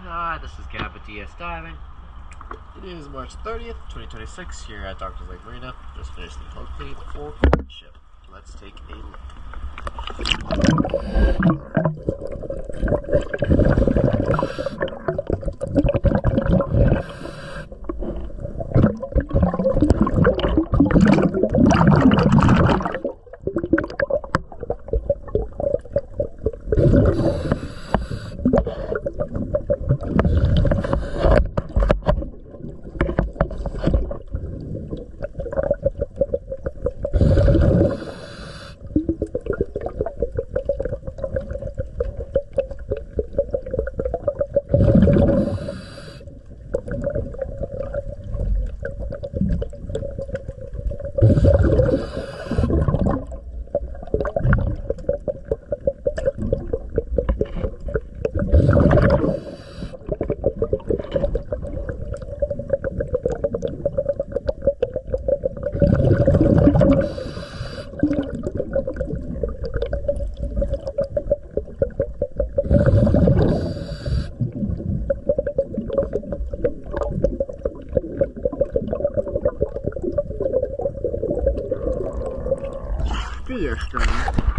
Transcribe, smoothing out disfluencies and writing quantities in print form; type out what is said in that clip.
Hi, this is Gab with DS Diving. It is March 30th, 2026, here at Doctor's Lake Marina. Just finished the hull clean for Courtship. Let's take a look. Pier string.